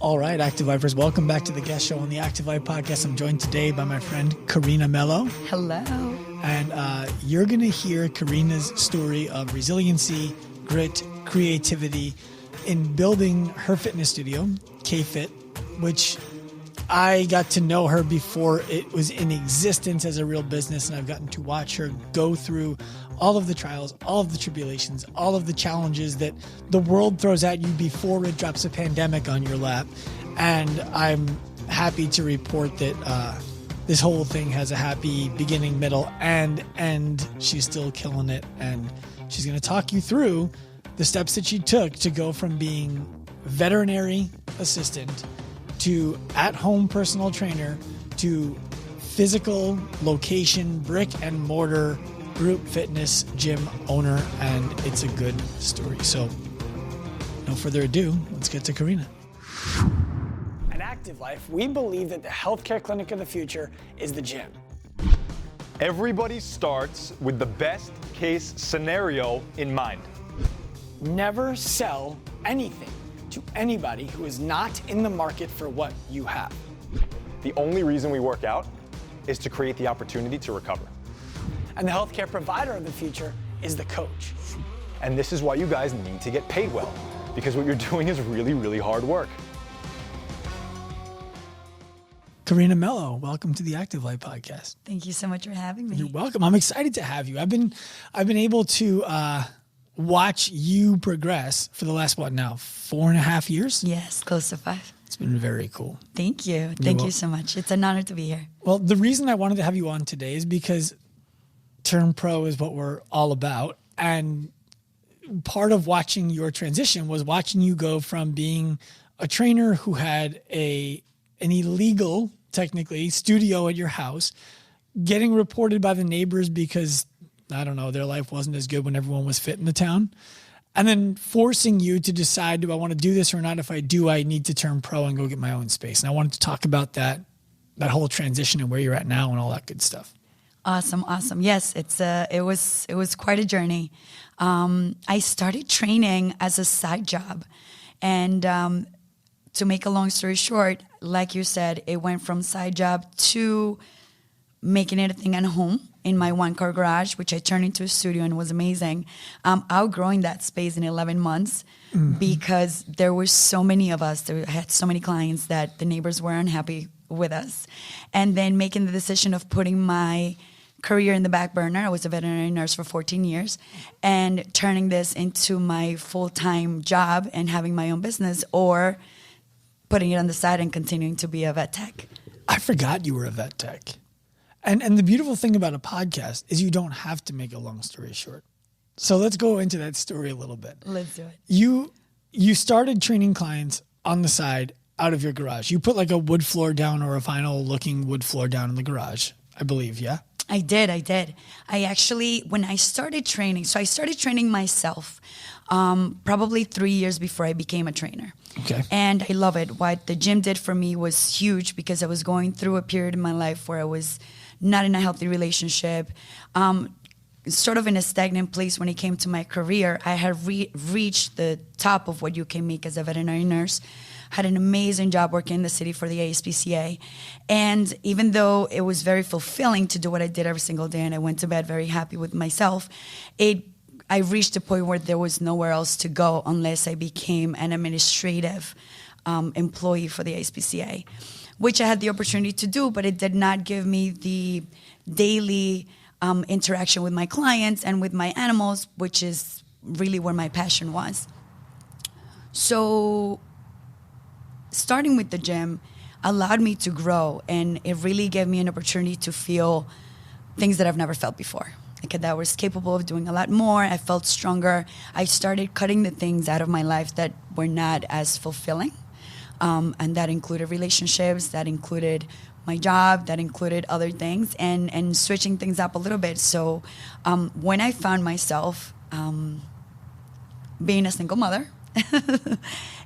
All right, Active Lifers, welcome back to the guest show on the Active Life podcast. I'm joined today by my friend Karina Melo. Hello. And you're going to hear Karina's story of resiliency, grit, creativity in building her fitness studio, K-Fit, which I got to know her before it was in existence as a real business, and I've gotten to watch her go through all of the trials, all of the tribulations, all of the challenges that the world throws at you before it drops a pandemic on your lap. And I'm happy to report that this whole thing has a happy beginning, middle, and end. She's still killing it, and she's going to talk you through the steps that she took to go from being veterinary assistant to at-home personal trainer to physical location, brick and mortar group fitness gym owner, and it's a good story. So no further ado, let's get to Karina. At Active Life, we believe that the healthcare clinic of the future is the gym. Everybody starts with the best case scenario in mind. Never sell anything to anybody who is not in the market for what you have. The only reason we work out is to create the opportunity to recover. And the healthcare provider of the future is the coach. And this is why you guys need to get paid well, because what you're doing is really, really hard work. Karina Melo, welcome to the Active Life podcast. Thank you so much for having me. You're welcome. I'm excited to have you. I've been able to watch you progress for the last, 4.5 years? Yes, close to 5. It's been very cool. Thank you. Thank you so much. It's an honor to be here. Well, the reason I wanted to have you on today is because Turn Pro is what we're all about. And part of watching your transition was watching you go from being a trainer who had an illegal, technically, studio at your house, getting reported by the neighbors because, I don't know, their life wasn't as good when everyone was fit in the town. And then forcing you to decide, do I want to do this or not? If I do, I need to turn pro and go get my own space. And I wanted to talk about that whole transition and where you're at now and all that good stuff. Awesome. Yes, it was quite a journey. I started training as a side job. And to make a long story short, like you said, it went from side job to making it a thing at home in my one-car garage, which I turned into a studio, and it was amazing. Outgrowing that space in 11 months because there were so many of us. I had so many clients that the neighbors were unhappy with us. And then making the decision of putting my career in the back burner. I was a veterinary nurse for 14 years and turning this into my full-time job and having my own business, or putting it on the side and continuing to be a vet tech. I forgot you were a vet tech. And the beautiful thing about a podcast is you don't have to make a long story short. So let's go into that story a little bit. Let's do it. You started training clients on the side out of your garage. You put like a wood floor down or a vinyl looking wood floor down in the garage, I believe, yeah? I did. I actually, when I started training, so I started training myself probably 3 years before I became a trainer. Okay. And I love it. What the gym did for me was huge because I was going through a period in my life where I was not in a healthy relationship, sort of in a stagnant place when it came to my career. I had reached the top of what you can make as a veterinary nurse. Had an amazing job working in the city for the ASPCA. And even though it was very fulfilling to do what I did every single day and I went to bed very happy with myself, I reached a point where there was nowhere else to go unless I became an administrative employee for the ASPCA, which I had the opportunity to do, but it did not give me the daily interaction with my clients and with my animals, which is really where my passion was. So starting with the gym allowed me to grow, and it really gave me an opportunity to feel things that I've never felt before. Like that I was capable of doing a lot more. I felt stronger. I started cutting the things out of my life that were not as fulfilling. And that included relationships, that included my job, that included other things, and switching things up a little bit. So when I found myself being a single mother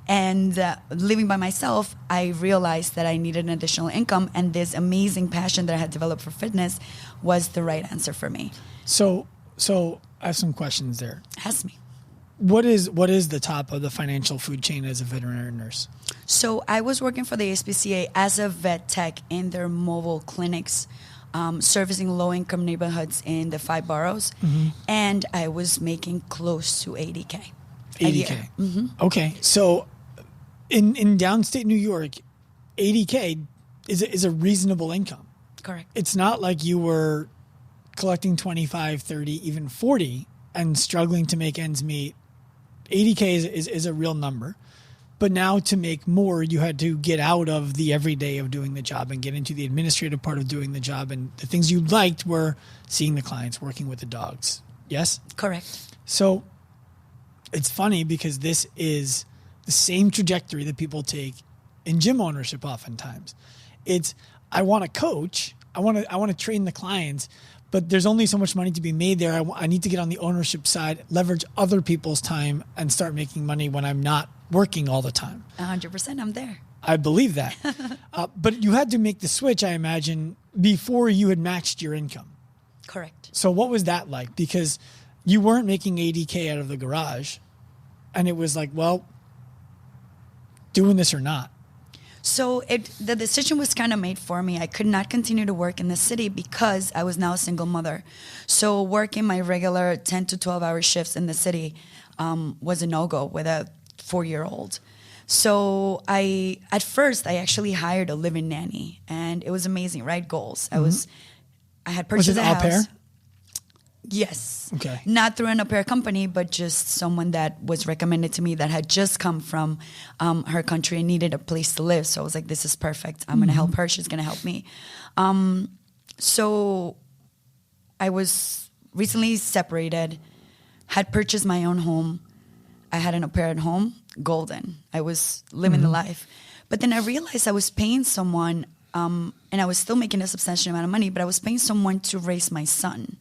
and living by myself, I realized that I needed an additional income, and this amazing passion that I had developed for fitness was the right answer for me. So I have some questions there. Ask me. what is the top of the financial food chain as a veterinary nurse? So I was working for the ASPCA as a vet tech in their mobile clinics, servicing low-income neighborhoods in the 5 boroughs, and I was making close to 80K a year. 80K. Okay, so in downstate New York, 80K is a reasonable income. Correct. It's not like you were collecting 25, 30, even 40 and struggling to make ends meet. 80K is a real number. But now to make more, you had to get out of the everyday of doing the job and get into the administrative part of doing the job. And the things you liked were seeing the clients, working with the dogs. Yes? Correct. So it's funny because this is the same trajectory that people take in gym ownership oftentimes. It's, I want to coach, I want to train the clients, but there's only so much money to be made there. I need to get on the ownership side, leverage other people's time, and start making money when I'm not working all the time. 100%, I'm there. I believe that. But you had to make the switch, I imagine, before you had matched your income. Correct. So what was that like? Because you weren't making 80K out of the garage, and it was like, well, doing this or not. So the decision was kind of made for me. I could not continue to work in the city because I was now a single mother. So working my regular 10 to 12-hour shifts in the city was a no-go with a 4-year-old. So at first I actually hired a live-in nanny, and it was amazing, right? Goals. I had purchased a house. Was it au pair? Yes. Okay. Not through an au pair company, but just someone that was recommended to me that had just come from her country and needed a place to live. So I was like, this is perfect. I'm going to help her. She's going to help me. So I was recently separated, had purchased my own home. I had an au pair at home, golden. I was living the life. But then I realized I was paying someone, and I was still making a substantial amount of money, but I was paying someone to raise my son.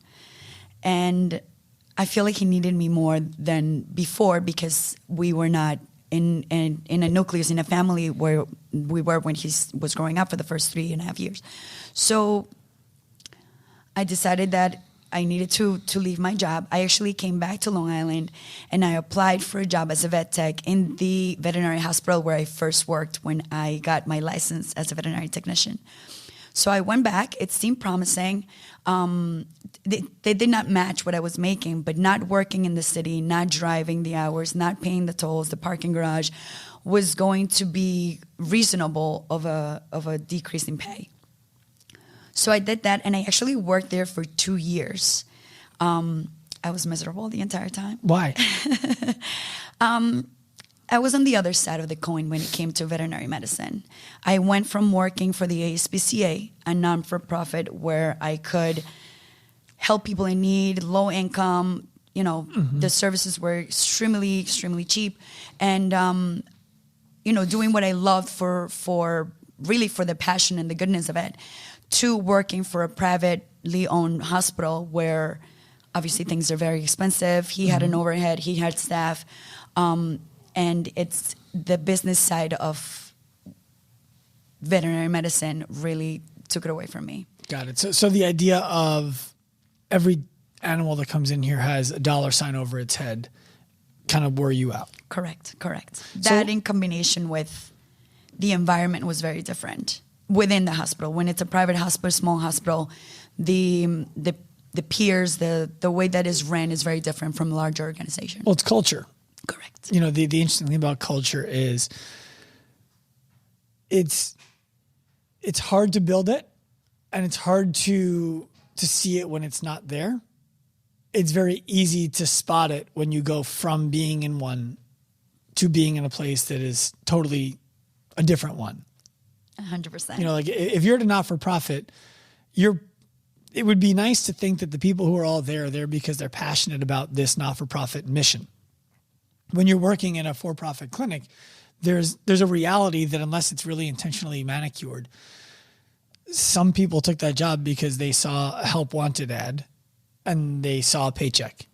And I feel like he needed me more than before because we were not in a nucleus, in a family where we were when he was growing up for the first 3.5 years. So I decided that I needed to leave my job. I actually came back to Long Island and I applied for a job as a vet tech in the veterinary hospital where I first worked when I got my license as a veterinary technician. So I went back. It seemed promising. They did not match what I was making, but not working in the city, not driving the hours, not paying the tolls, the parking garage was going to be reasonable of a decrease in pay. So I did that, and I actually worked there for 2 years. I was miserable the entire time. Why? I was on the other side of the coin when it came to veterinary medicine. I went from working for the ASPCA, a non-for-profit where I could help people in need, low income, the services were extremely, extremely cheap. And, doing what I loved for the passion and the goodness of it, to working for a privately owned hospital where obviously things are very expensive. He had an overhead, he had staff. And it's the business side of veterinary medicine really took it away from me. Got it. So the idea of every animal that comes in here has a dollar sign over its head kind of wore you out. Correct. That in combination with the environment was very different within the hospital. When it's a private hospital, small hospital, the peers, the way that is ran is very different from a larger organization. Well, it's culture. Correct. The interesting thing about culture is it's hard to build it, and it's hard to see it when it's not there. It's very easy to spot it when you go from being in one to being in a place that is totally a different one. 100%. Like if you're at a not-for-profit, it would be nice to think that the people who are all there are there because they're passionate about this not-for-profit mission. When you're working in a for-profit clinic, there's a reality that unless it's really intentionally manicured, some people took that job because they saw a help wanted ad and they saw a paycheck.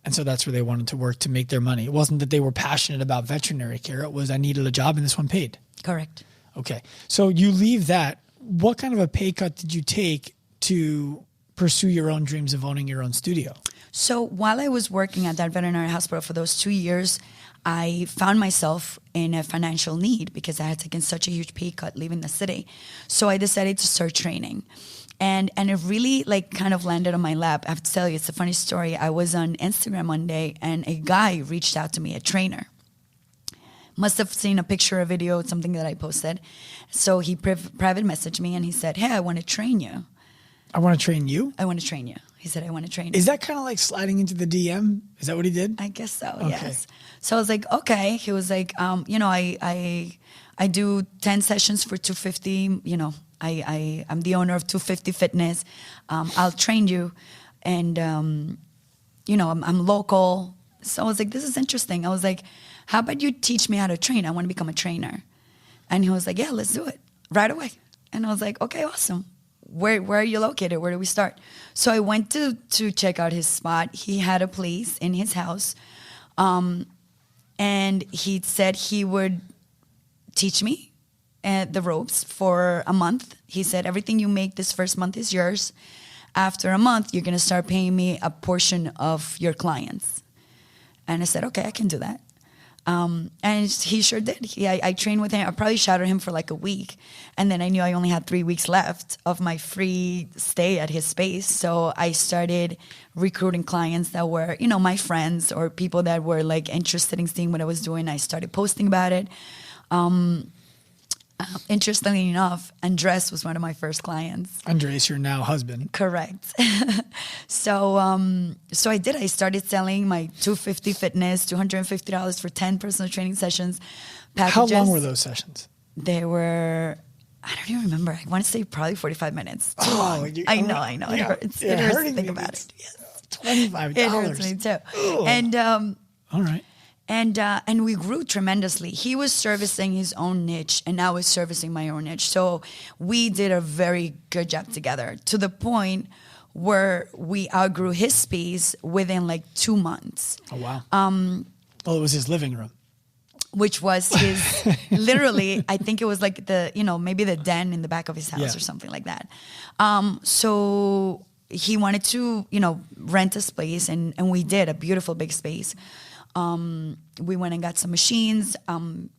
And so that's where they wanted to work to make their money. It wasn't that they were passionate about veterinary care. It was I needed a job and this one paid. Correct. Okay. So you leave that. What kind of a pay cut did you take to pursue your own dreams of owning your own studio? So while I was working at that veterinary hospital for those 2 years, I found myself in a financial need because I had taken such a huge pay cut leaving the city. So I decided to start training. And it really like kind of landed on my lap. I have to tell you, it's a funny story. I was on Instagram one day and a guy reached out to me, a trainer. Must have seen a picture, a video, something that I posted. So he private messaged me and he said, hey, I want to train you. I want to train you? I want to train you. He said, I want to train you. Is that kind of like sliding into the DM? Is that what he did? I guess so, Okay. yes. So I was like, okay. He was like, I do 10 sessions for $250. I'm the owner of 250 Fitness. I'll train you. And, I'm local. So I was like, this is interesting. I was like, how about you teach me how to train? I want to become a trainer. And he was like, yeah, let's do it right away. And I was like, okay, awesome. Where are you located? Where do we start? So I went to check out his spot. He had a place in his house. And he said he would teach me the ropes for a month. He said, everything you make this first month is yours. After a month, you're going to start paying me a portion of your clients. And I said, okay, I can do that. And he sure did. I trained with him. I probably shadowed him for like a week. And then I knew I only had 3 weeks left of my free stay at his space. So I started recruiting clients that were, my friends or people that were like interested in seeing what I was doing. I started posting about it. Interestingly enough, Andres was one of my first clients. Andres, your now husband. Correct. So I did. I started selling my $250 Fitness, $250 for 10 personal training sessions. Packages. How long were those sessions? They were, I don't even remember. I want to say probably 45 minutes. Too long. I know. Yeah, it hurts. yeah, It hurts to think about it. Yes. $25. It hurts me too. Ugh. And all right. And we grew tremendously. He was servicing his own niche, and I was servicing my own niche. So we did a very good job together, to the point where we outgrew his space within like 2 months. Oh, wow. Well, it was his living room. Which was his, literally, I think it was like maybe the den in the back of his house or something like that. So he wanted to, rent a space, and we did, a beautiful big space. We went and got some machines. I'm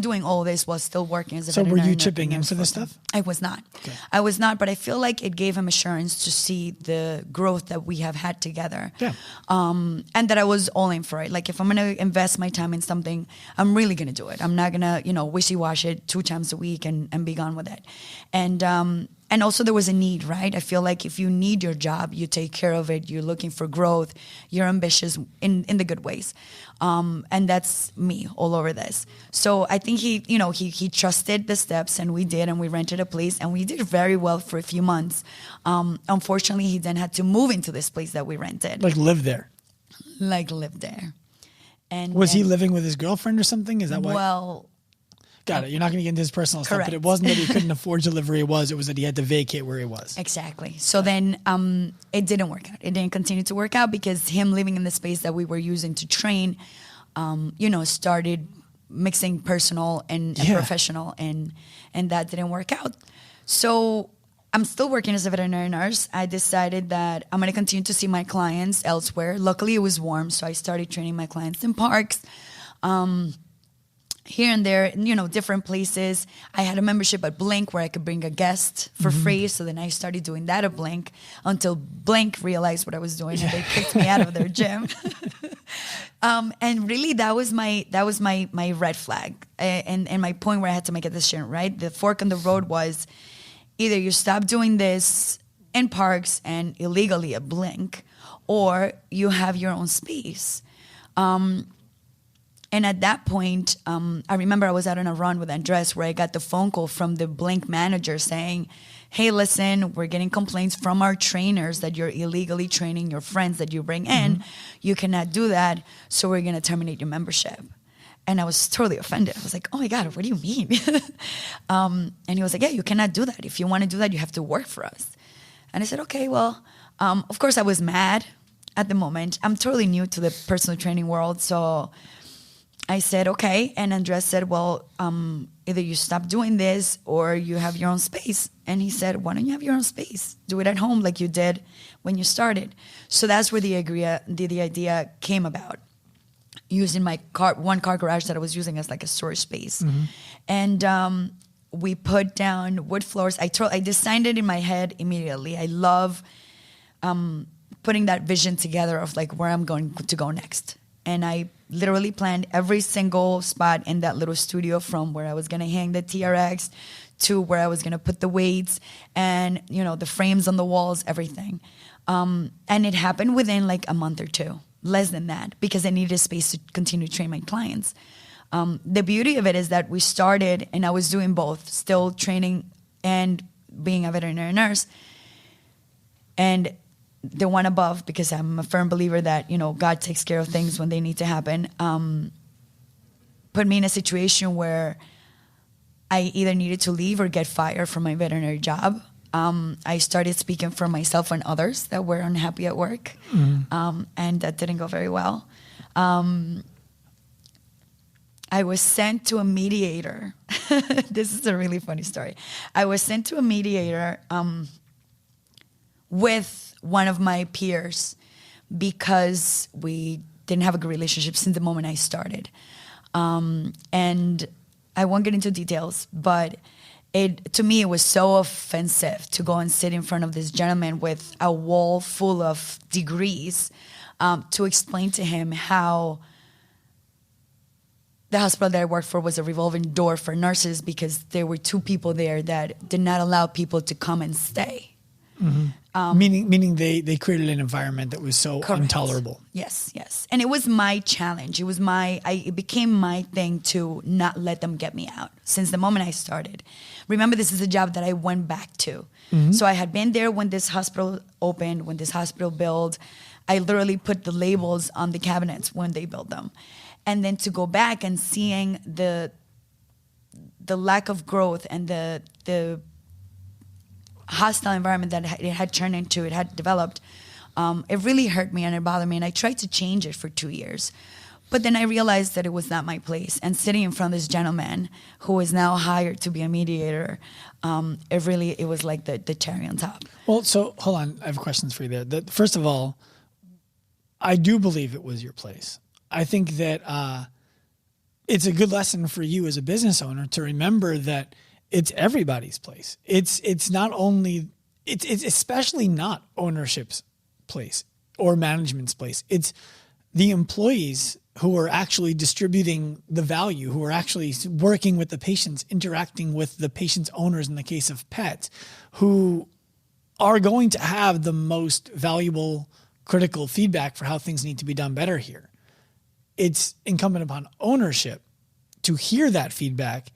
doing all this while still working as a veterinarian. So were you chipping in for this stuff? I was not. Okay. I was not, but I feel like it gave him assurance to see the growth that we have had together. Yeah. And that I was all in for it. Like, if I'm going to invest my time in something, I'm really going to do it. I'm not going to, wishy-wash it 2 times a week and be gone with it. And also there was a need, right? I feel like if you need your job, you take care of it. You're looking for growth. You're ambitious in the good ways. And that's me all over this. So I think he trusted the steps, and we did, and we rented a place, and we did very well for a few months. Unfortunately, he then had to move into this place that we rented. Like live there? Like live there. And was he living with his girlfriend or something? Is that why? Well... Got it. You're not going to get into his personal stuff, Correct. but it wasn't that he couldn't afford to live where he was. It was that he had to vacate where he was. Exactly. So then it didn't work out. It didn't continue to work out because him living in the space that we were using to train, started mixing personal and professional, and that didn't work out. So I'm still working as a veterinary nurse. I decided that I'm going to continue to see my clients elsewhere. Luckily, it was warm, so I started training my clients in parks. Here and there, different places. I had a membership at Blink where I could bring a guest for free. So then I started doing that at Blink until Blink realized what I was doing and they kicked me out of their gym. And really, that was my red flag and my point where I had to make a decision. Right, the fork in the road was either you stop doing this in parks and illegally at Blink, or you have your own space. And at that point, I remember I was out on a run with Andres where I got the phone call from the Blink manager saying, hey, listen, we're getting complaints from our trainers that you're illegally training your friends that you bring in. You cannot do that, so we're going to terminate your membership. And I was totally offended. I was like, oh my God, what do you mean? And he was like, yeah, you cannot do that. If you want to do that, you have to work for us. And I said, okay, well, of course I was mad at the moment. I'm totally new to the personal training world, so I said, okay. And Andres said, well, either you stop doing this or you have your own space. And he said, why don't you have your own space? Do it at home like you did when you started. So that's where the idea came about. Using my one car garage that I was using as like a storage space. And we put down wood floors. I designed it in my head immediately. I love putting that vision together of like where I'm going to go next. And I literally planned every single spot in that little studio, from where I was going to hang the TRX to where I was going to put the weights and, the frames on the walls, everything. And it happened within like a month or two, less than that, because I needed space to continue to train my clients. The beauty of it is that we started, and I was doing both, still training and being a veterinary nurse. And the one above, because I'm a firm believer that, God takes care of things when they need to happen, put me in a situation where I either needed to leave or get fired from my veterinary job. I started speaking for myself and others that were unhappy at work, and that didn't go very well. I was sent to a mediator. This is a really funny story. I was sent to a mediator with one of my peers because we didn't have a good relationship since the moment I started. And I won't get into details, but to me, it was so offensive to go and sit in front of this gentleman with a wall full of degrees to explain to him how the hospital that I worked for was a revolving door for nurses because there were two people there that did not allow people to come and stay. Meaning they created an environment that was so Correct. Intolerable. Yes. And it was my challenge. It became my thing to not let them get me out since the moment I started. Remember, this is a job that I went back to. So I had been there when this hospital opened, when this hospital built. I literally put the labels on the cabinets when they built them. And then to go back and seeing the lack of growth and the hostile environment that it had turned into, it had developed, it really hurt me and it bothered me. And I tried to change it for 2 years. But then I realized that it was not my place. And sitting in front of this gentleman who is now hired to be a mediator, it was like the cherry on top. Well, so hold on. I have questions for you there. First of all, I do believe it was your place. I think that it's a good lesson for you as a business owner to remember that it's everybody's place. It's not only, it's especially not ownership's place or management's place. It's the employees who are actually distributing the value, who are actually working with the patients, interacting with the patient's owners in the case of pets, who are going to have the most valuable, critical feedback for how things need to be done better here. It's incumbent upon ownership to hear that feedback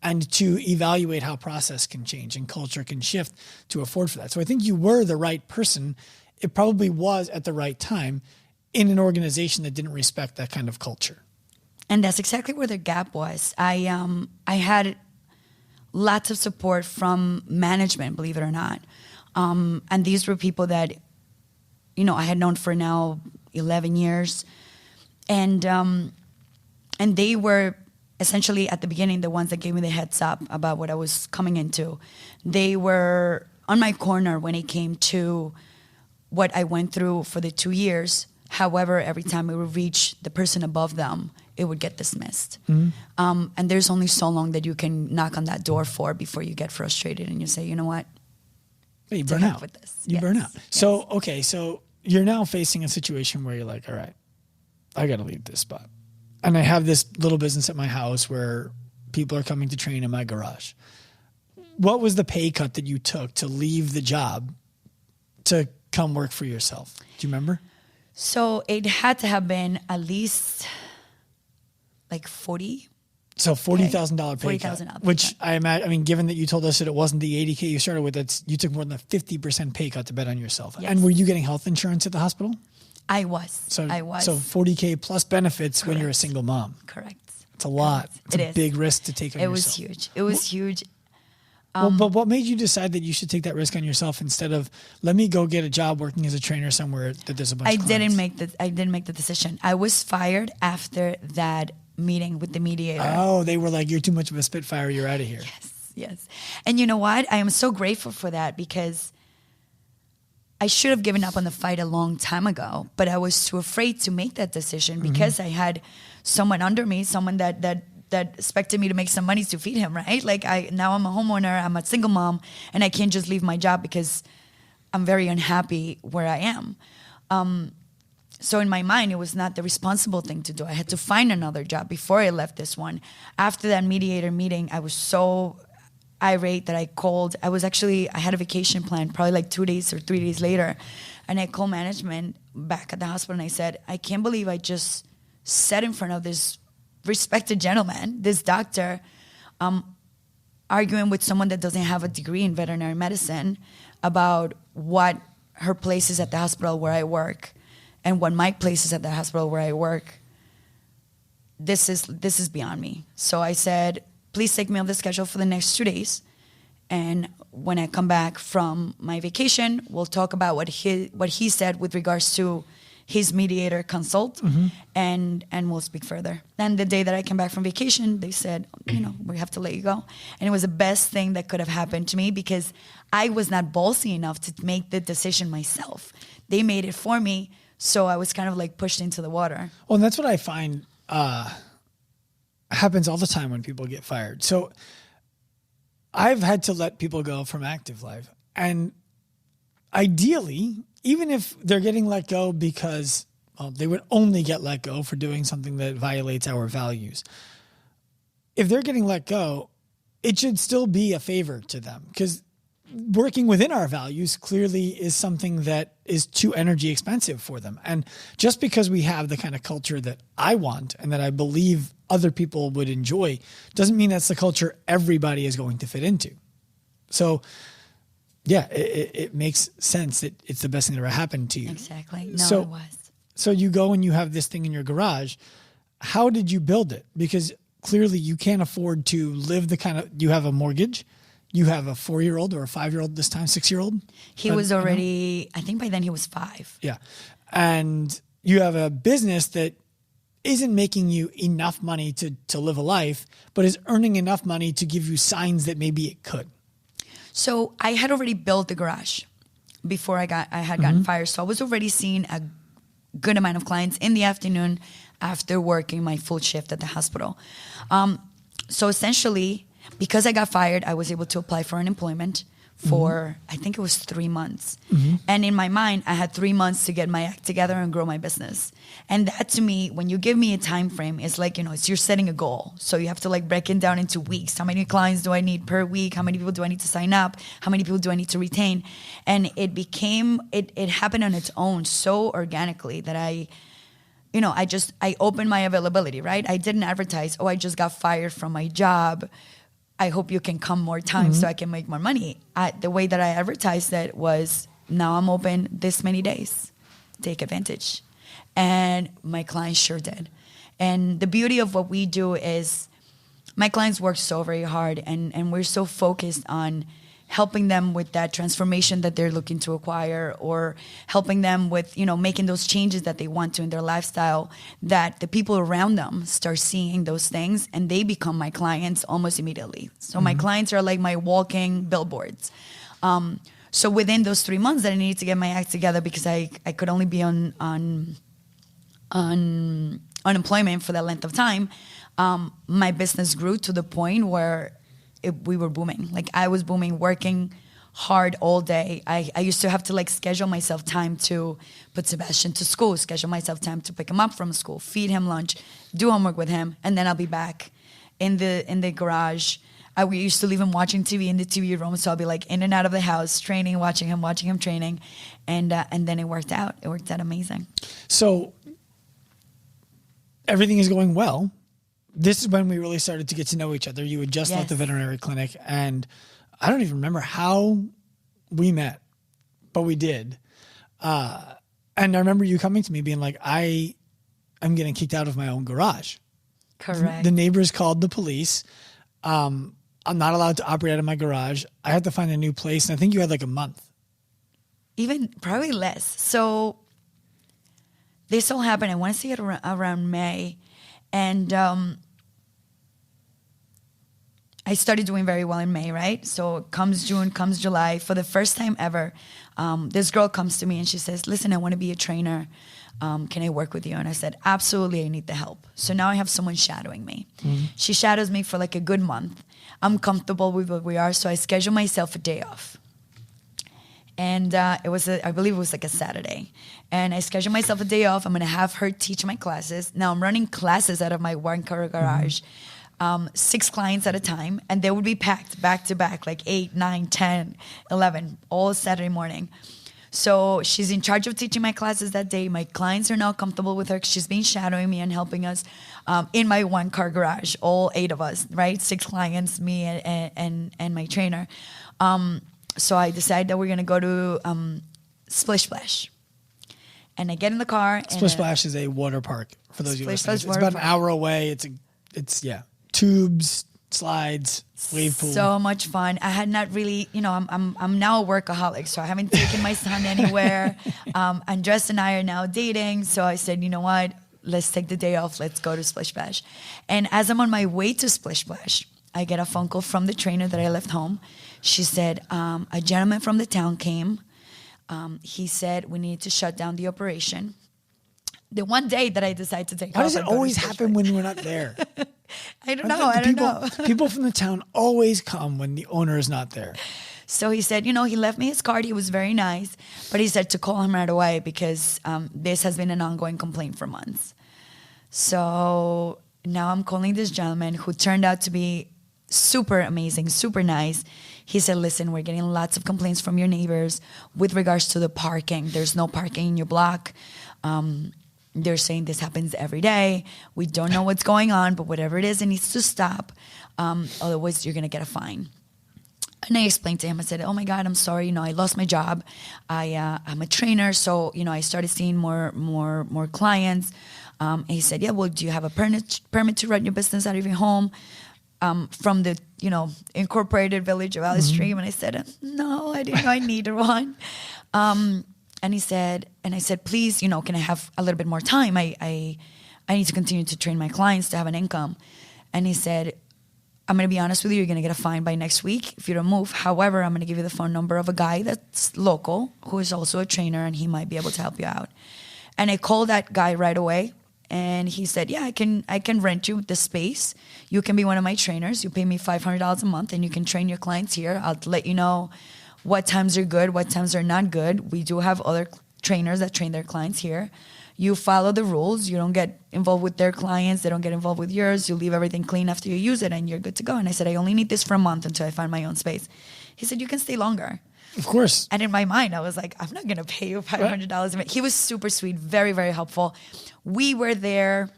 and to evaluate how process can change and culture can shift to afford for that. So I think you were the right person. It probably was at the right time in an organization that didn't respect that kind of culture. And that's exactly where the gap was. I had lots of support from management, believe it or not. And these were people that, I had known for now 11 years. And they were essentially at the beginning the ones that gave me the heads up about what I was coming into. They were on my corner when it came to what I went through for the 2 years. However, every time we would reach the person above them, it would get dismissed. And there's only so long that you can knock on that door for before you get frustrated and you say, you know what? Hey, you burn out. With this. You burn out. So, okay, so you're now facing a situation where you're like, all right, I got to leave this spot. And I have this little business at my house where people are coming to train in my garage. What was the pay cut that you took to leave the job to come work for yourself? Do you remember? So it had to have been at least like 40. So $40,000 pay cut, $40,000 which I imagine, I mean, given that you told us that it wasn't the $80K you started with, you took more than a 50% pay cut to bet on yourself. Yes. And were you getting health insurance at the hospital? I was. So 40K plus benefits. Correct. When you're a single mom. Correct. It's a lot. Correct. It's a big risk to take on yourself. It was huge. It was huge. But what made you decide that you should take that risk on yourself instead of let me go get a job working as a trainer somewhere that there's a bunch of clients? I didn't make the decision. I was fired after that meeting with the mediator. Oh, they were like, you're too much of a Spitfire. You're out of here. Yes. And you know what? I am so grateful for that, because I should have given up on the fight a long time ago, but I was too afraid to make that decision because I had someone under me, someone that expected me to make some money to feed him, right? Like now I'm a homeowner, I'm a single mom, and I can't just leave my job because I'm very unhappy where I am. So in my mind, it was not the responsible thing to do. I had to find another job before I left this one. After that mediator meeting, I was so irate that I called. I had a vacation planned probably like 2 days or 3 days later. And I called management back at the hospital and I said, I can't believe I just sat in front of this respected gentleman, this doctor, arguing with someone that doesn't have a degree in veterinary medicine about what her place is at the hospital where I work and what my place is at the hospital where I work. This is beyond me. So I said, please take me off the schedule for the next 2 days. And when I come back from my vacation, we'll talk about what he said with regards to his mediator consult, and we'll speak further. And the day that I came back from vacation, they said, we have to let you go. And it was the best thing that could have happened to me because I was not ballsy enough to make the decision myself. They made it for me, so I was kind of like pushed into the water. Well, and that's what I find happens all the time when people get fired. So I've had to let people go from active life. And ideally, even if they're getting let go because they would only get let go for doing something that violates our values. If they're getting let go, it should still be a favor to them because working within our values clearly is something that is too energy expensive for them. And just because we have the kind of culture that I want and that I believe other people would enjoy doesn't mean that's the culture everybody is going to fit into. So yeah, it makes sense that it's the best thing that ever happened to you. Exactly. No, it was. So you go and you have this thing in your garage. How did you build it? Because clearly you can't afford to live you have a mortgage. You have a 4-year-old or a 5-year-old this time, 6-year-old? He was already, I think by then he was 5. Yeah. And you have a business that isn't making you enough money to live a life, but is earning enough money to give you signs that maybe it could. So I had already built the garage before I had gotten fired. So I was already seeing a good amount of clients in the afternoon after working my full shift at the hospital. So essentially, because I got fired, I was able to apply for unemployment for, I think it was 3 months. And in my mind, I had 3 months to get my act together and grow my business. And that to me, when you give me a time frame, it's like, it's you're setting a goal. So you have to like break it down into weeks. How many clients do I need per week? How many people do I need to sign up? How many people do I need to retain? And it happened on its own so organically that I opened my availability, right? I didn't advertise, I just got fired from my job. I hope you can come more times so I can make more money. The way that I advertised it was, now I'm open this many days. Take advantage. And my clients sure did. And the beauty of what we do is my clients work so very hard and we're so focused on helping them with that transformation that they're looking to acquire or helping them with, making those changes that they want to in their lifestyle, that the people around them start seeing those things and they become my clients almost immediately. So my clients are like my walking billboards. So within those 3 months that I needed to get my act together because I could only be on unemployment for that length of time, my business grew to the point where we were booming. Like I was booming, working hard all day. I used to have to like schedule myself time to put Sebastian to school, schedule myself time to pick him up from school, feed him lunch, do homework with him, and then I'll be back in the garage. We used to leave him watching TV in the TV room, so I'll be like in and out of the house, training, watching him training, and then it worked out. It worked out amazing. So everything is going well. This is when we really started to get to know each other. You had just left the veterinary clinic, and I don't even remember how we met, but we did. And I remember you coming to me being like, I am getting kicked out of my own garage. Correct. The neighbors called the police. I'm not allowed to operate out of my garage. I had to find a new place, and I think you had like a month. Even probably less. So this all happened, I want to say it around May. And I started doing very well in May, right? So comes June, comes July. For the first time ever, this girl comes to me and she says, listen, I want to be a trainer. Can I work with you? And I said, absolutely, I need the help. So now I have someone shadowing me. She shadows me for like a good month. I'm comfortable with what we are, so I schedule myself a day off. And I believe it was like a Saturday. And I scheduled myself a day off. I'm going to have her teach my classes. Now I'm running classes out of my one-car garage. 6 clients at a time, and they would be packed back to back, like 8, 9, 10, 11, all Saturday morning. So she's in charge of teaching my classes that day. My clients are now comfortable with her. She's been shadowing me and helping us in my one-car garage, all 8 of us, right? 6 clients, me and my trainer. So I decided that we're going to go to Splish Splash. And I get in the car. Splish Splash is a water park, for those of you listening. It's about an park. hour away. It's tubes, slides, wave pool. So much fun. I had not really, I'm now a workaholic, so I haven't taken my son anywhere. Andres and I are now dating, so I said, you know what? Let's take the day off. Let's go to Splish Splash. And as I'm on my way to Splish Splash, I get a phone call from the trainer that I left home. She said, a gentleman from the town came. He said we need to shut down the operation. The one day that I decided to take off. Why does it always happen when we're not there? I don't know. People from the town always come when the owner is not there. So he said, he left me his card. He was very nice. But he said to call him right away because this has been an ongoing complaint for months. So now I'm calling this gentleman who turned out to be super amazing, super nice. He said, listen, we're getting lots of complaints from your neighbors with regards to the parking. There's no parking in your block. They're saying this happens every day. We don't know what's going on, but whatever it is, it needs to stop. Otherwise, you're going to get a fine. And I explained to him, I said, oh my God, I'm sorry. I lost my job. I'm a trainer. So, I started seeing more clients. And he said, yeah, well, do you have a permit to run your business out of your home? From the, incorporated village of Valley Stream. And I said, no, I didn't know I needed one. And I said, please, can I have a little bit more time? I need to continue to train my clients to have an income. And he said, I'm going to be honest with you, you're going to get a fine by next week if you don't move. However, I'm going to give you the phone number of a guy that's local who is also a trainer, and he might be able to help you out. And I called that guy right away. And he said, yeah, I can rent you the space. You can be one of my trainers. You pay me $500 a month and you can train your clients here. I'll let you know what times are good, what times are not good. We do have other trainers that train their clients here. You follow the rules. You don't get involved with their clients. They don't get involved with yours. You leave everything clean after you use it and you're good to go. And I said, I only need this for a month until I find my own space. He said, you can stay longer. Of course. And in my mind, I was like, I'm not going to pay you $500 a month. He was super sweet, very, very helpful. We were there.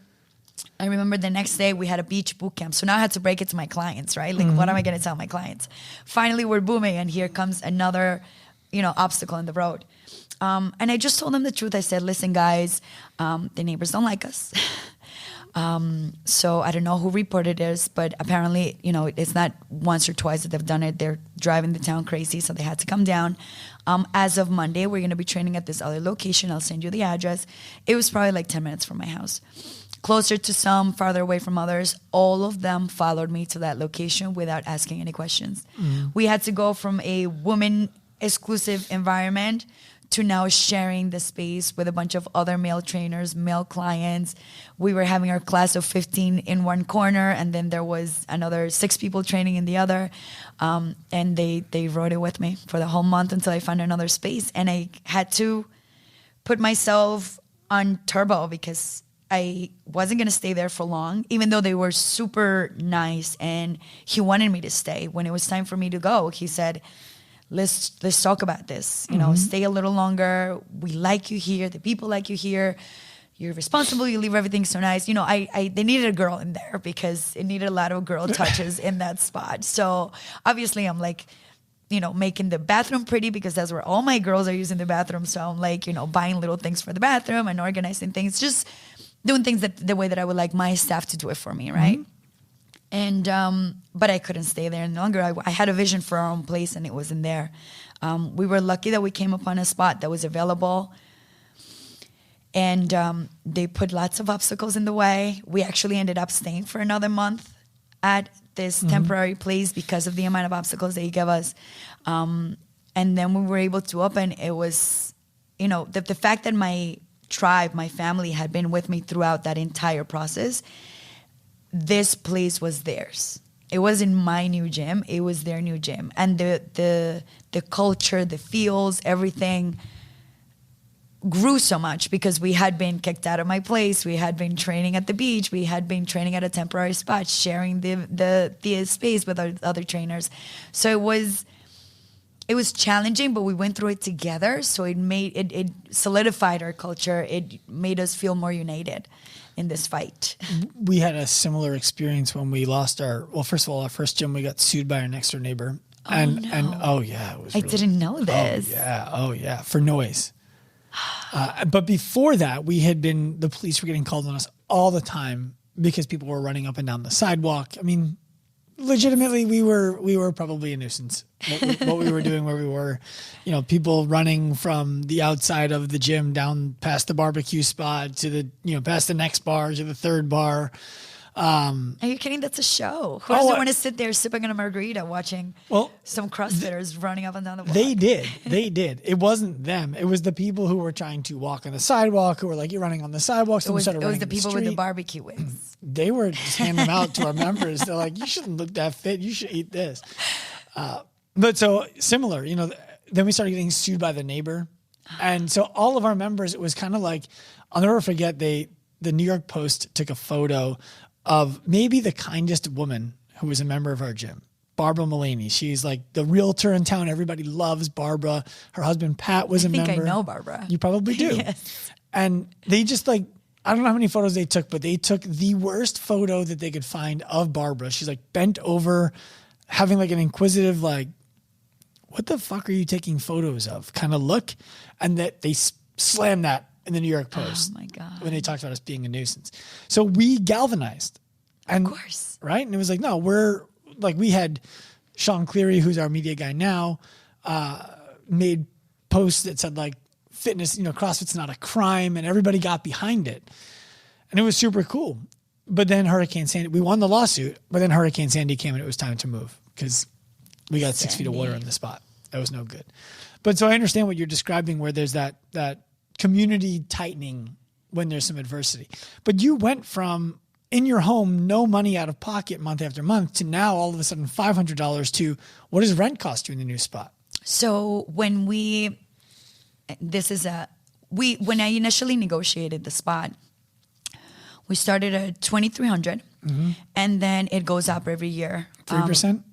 I remember the next day we had a beach boot camp. So now I had to break it to my clients, right? Like, what am I going to tell my clients? Finally, we're booming. And here comes another, obstacle in the road. And I just told them the truth. I said, listen, guys, the neighbors don't like us. So I don't know who reported this, but apparently, it's not once or twice that they've done it. They're driving the town crazy, so they had to come down. As of Monday, we're going to be training at this other location. I'll send you the address. It was probably like 10 minutes from my house. Closer to some, farther away from others. All of them followed me to that location without asking any questions. We had to go from a woman-exclusive environment to now sharing the space with a bunch of other male trainers, male clients. We were having our class of 15 in one corner, and then there was another 6 people training in the other. And they rode it with me for the whole month until I found another space. And I had to put myself on turbo because I wasn't going to stay there for long, even though they were super nice. And he wanted me to stay. When it was time for me to go, he said, let's talk about this. Stay a little longer. We like you here. The people like you here. You're responsible. You leave everything so nice. They needed a girl in there because it needed a lot of girl touches in that spot. So obviously I'm like, making the bathroom pretty because that's where all my girls are using the bathroom. So I'm like, buying little things for the bathroom and organizing things, just doing things the way that I would like my staff to do it for me, right? And but I couldn't stay there any longer. I had a vision for our own place, and it wasn't there. We were lucky that we came upon a spot that was available, And they put lots of obstacles in the way. We actually ended up staying for another month at this temporary place because of the amount of obstacles they gave us. And then when we were able to open, it was, the fact that my tribe, my family had been with me throughout that entire process, this place was theirs. It wasn't my new gym, it was their new gym. And the culture, the feels, everything grew so much because we had been kicked out of my place. We had been training at the beach. We had been training at a temporary spot, sharing the space with our other trainers. So it was challenging, but we went through it together. So it solidified our culture. It made us feel more united in this fight. We had a similar experience when we lost first of all, our first gym, we got sued by our next door neighbor. No. It was I didn't know this. Oh yeah, for noise. But before that, the police were getting called on us all the time because people were running up and down the sidewalk. I mean, legitimately, we were probably a nuisance. What we were doing, where we were, people running from the outside of the gym down past the barbecue spot to the, past the next bar to the third bar. Are you kidding? That's a show. Who doesn't want to sit there sipping on a margarita watching some CrossFitters running up and down the walk? They did. It wasn't them. It was the people who were trying to walk on the sidewalk, who were like, you're running on the sidewalk. It was the people with the barbecue wings. They were just handing them out to our members. They're like, you shouldn't look that fit. You should eat this. But so similar, then we started getting sued by the neighbor. And so all of our members, it was kind of like, I'll never forget, the New York Post took a photo of maybe the kindest woman who was a member of our gym, Barbara Mullaney. She's like the realtor in town. Everybody loves Barbara. Her husband, Pat, was a member. I think I know Barbara. You probably do. Yes. And they just I don't know how many photos they took, but they took the worst photo that they could find of Barbara. She's like bent over, having like an inquisitive, like, what the fuck are you taking photos of kind of look? And that they slammed that in the New York Post. Oh my God. When they talked about us being a nuisance. So we galvanized. And, of course. Right? And it was like, no, we had Sean Cleary, who's our media guy now, made posts that said like fitness, CrossFit's not a crime, and everybody got behind it. And it was super cool. But then Hurricane Sandy, we won the lawsuit, but then Hurricane Sandy came and it was time to move because we got 6 feet of water in the spot. That was no good. But so I understand what you're describing, where there's that community tightening when there's some adversity. But you went from in your home, no money out of pocket month after month, to now all of a sudden $500 to what does rent cost you in the new spot? So when when I initially negotiated the spot, we started at $2,300 and then it goes up every year. 3%?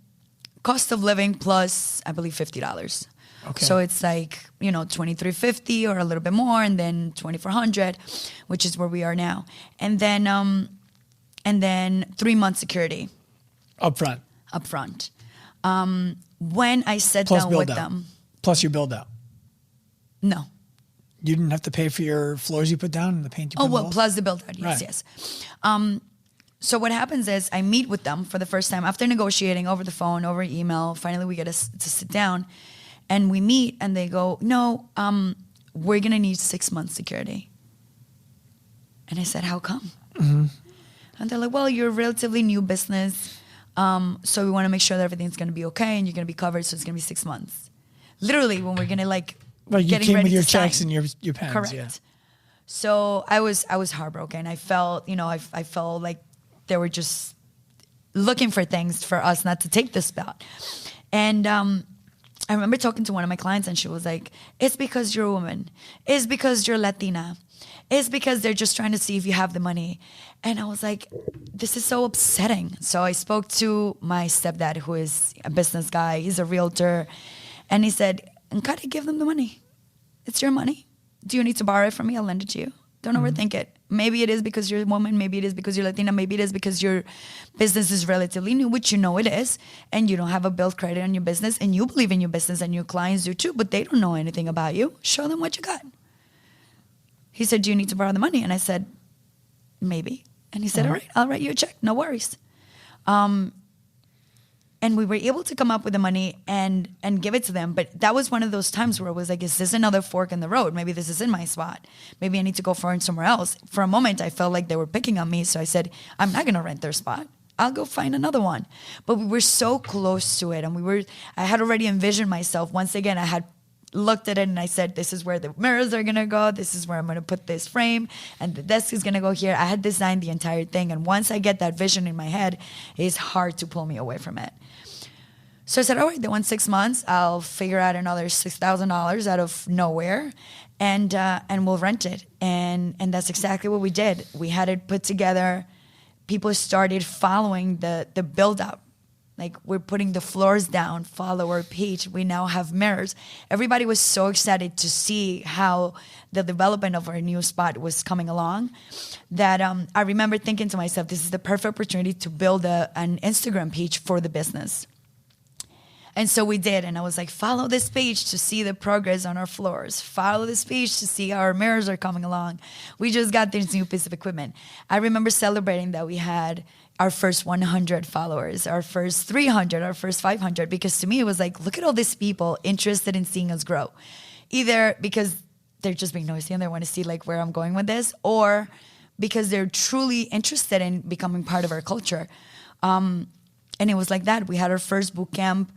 Cost of living plus, I believe, $50. Okay. So it's like, $2,350 or a little bit more, and then $2,400, which is where we are now. And then 3 months security. Upfront. When I sat Plus down build with out. them. Plus your build out. No. You didn't have to pay for your floors you put down and the paint you put on the walls? Plus the build out. Yes, right. Yes. So what happens is I meet with them for the first time after negotiating over the phone, over email. Finally, we get to sit down. And we meet and they go, no, we're going to need 6 months security. And I said, how come? Mm-hmm. And they're like, well, you're a relatively new business. So we want to make sure that everything's going to be okay and you're going to be covered. So it's going to be 6 months. Literally when we're going to you getting came ready with your to checks sign. and your pens. Correct. Yeah. So I was heartbroken. I felt, I felt like they were just looking for things for us not to take this spot. And, I remember talking to one of my clients and she was like, it's because you're a woman. It's because you're Latina. It's because they're just trying to see if you have the money. And I was like, this is so upsetting. So I spoke to my stepdad, who is a business guy. He's a realtor. And he said, gotta give them the money. It's your money. Do you need to borrow it from me? I'll lend it to you. Don't overthink it. Maybe it is because you're a woman. Maybe it is because you're Latina. Maybe it is because your business is relatively new, which it is, and you don't have a build credit on your business, and you believe in your business, and your clients do too, but they don't know anything about you. Show them what you got. He said, do you need to borrow the money? And I said, maybe. And he said, all right, I'll write you a check. No worries. And And we were able to come up with the money and give it to them. But that was one of those times where it was like, is this another fork in the road? Maybe this isn't my spot. Maybe I need to go for it somewhere else. For a moment, I felt like they were picking on me. So I said, I'm not going to rent their spot. I'll go find another one. But we were so close to it. And I had already envisioned myself. Once again, I had looked at it and I said, this is where the mirrors are going to go. This is where I'm going to put this frame. And the desk is going to go here. I had designed the entire thing. And once I get that vision in my head, it's hard to pull me away from it. So I said, all right, they want 6 months. I'll figure out another $6,000 out of nowhere, and we'll rent it. And that's exactly what we did. We had it put together. People started following the build up. Like, we're putting the floors down, follow our page. We now have mirrors. Everybody was so excited to see how the development of our new spot was coming along that I remember thinking to myself, this is the perfect opportunity to build an Instagram page for the business. And so we did. And I was like, follow this page to see the progress on our floors. Follow this page to see how our mirrors are coming along. We just got this new piece of equipment. I remember celebrating that we had our first 100 followers, our first 300, our first 500, because to me it was like, look at all these people interested in seeing us grow. Either because they're just being nosy and they want to see like where I'm going with this, or because they're truly interested in becoming part of our culture. And it was like that. We had our first boot camp.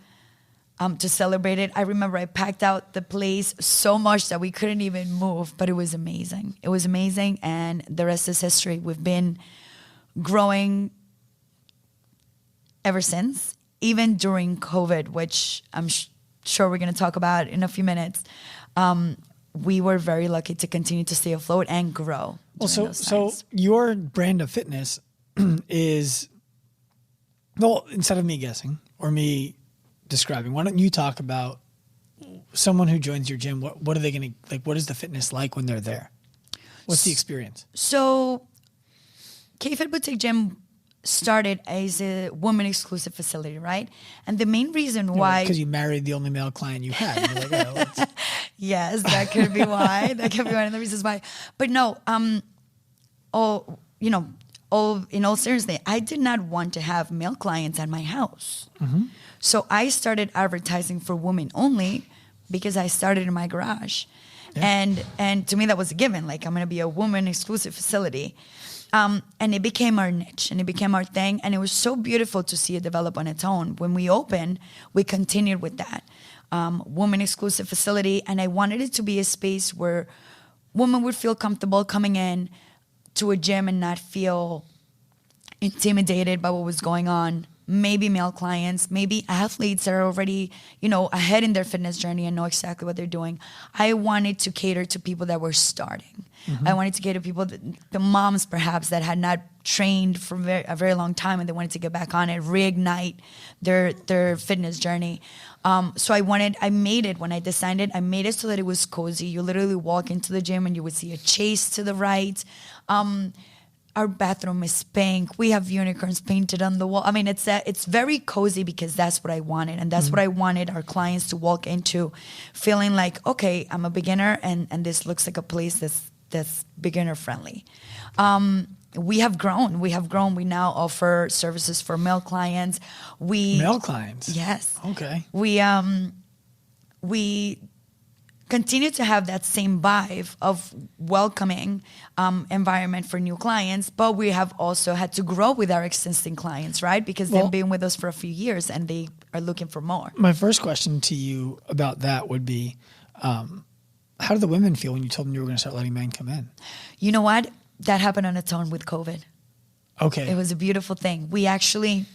To celebrate it. I remember I packed out the place so much that we couldn't even move, but it was amazing. It was amazing, and the rest is history. We've been growing ever since, even during COVID, which I'm sure we're going to talk about in a few minutes. We were very lucky to continue to stay afloat and grow. Well, so your brand of fitness is, well, instead of me guessing or me describing, why don't you talk about someone who joins your gym? What are they going to, like, what is the fitness like when they're there? What's the experience? So K-Fit Boutique Gym started as a woman exclusive facility, right? And the main reason why, because you married the only male client you had. You're like, oh, yes, that could be why. That could be one of the reasons why. But no, in all seriousness, I did not want to have male clients at my house. Mm-hmm. So I started advertising for women only because I started in my garage. Yeah. And to me, that was a given. Like, I'm going to be a woman exclusive facility. And it became our niche and it became our thing. And it was so beautiful to see it develop on its own. When we opened, we continued with that woman exclusive facility. And I wanted it to be a space where women would feel comfortable coming in to a gym and not feel intimidated by what was going on. Maybe male clients, maybe athletes that are already, ahead in their fitness journey and know exactly what they're doing. I wanted to cater to people that were starting. Mm-hmm. I wanted to cater to people, the moms perhaps, that had not trained for a very long time and they wanted to get back on it, reignite their fitness journey. So I made it, when I designed it, I made it so that it was cozy. You literally walk into the gym and you would see a chase to the right. Our bathroom is pink. We have unicorns painted on the wall. I mean, it's very cozy because that's what I wanted. And that's what I wanted our clients to walk into, feeling like, okay, I'm a beginner and this looks like a place that's beginner friendly. We have grown. We now offer services for male clients. Male clients? Yes. Okay. We continue to have that same vibe of welcoming environment for new clients, but we have also had to grow with our existing clients, right? Because they've been with us for a few years and they are looking for more. My first question to you about that would be, how did the women feel when you told them you were going to start letting men come in? You know what? That happened on its own with COVID. Okay. It was a beautiful thing. We actually,